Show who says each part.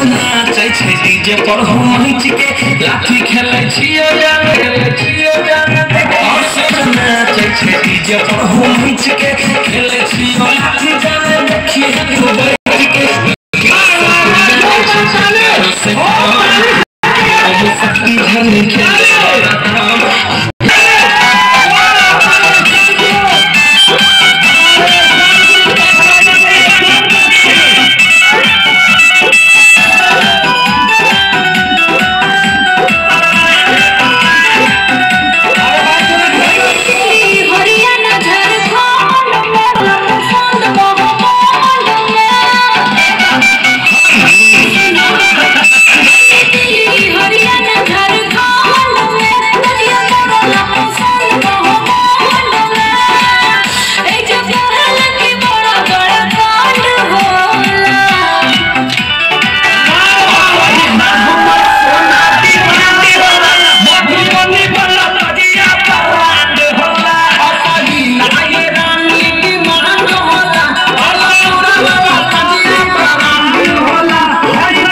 Speaker 1: DJ पर हम के लाठी खेले छियो जाने और सब नाचे छे डीजे पर हम के खेले छियो लाठी जाने देखिए तो बैठ के सब नाचे छे अब शक्ति धन खेले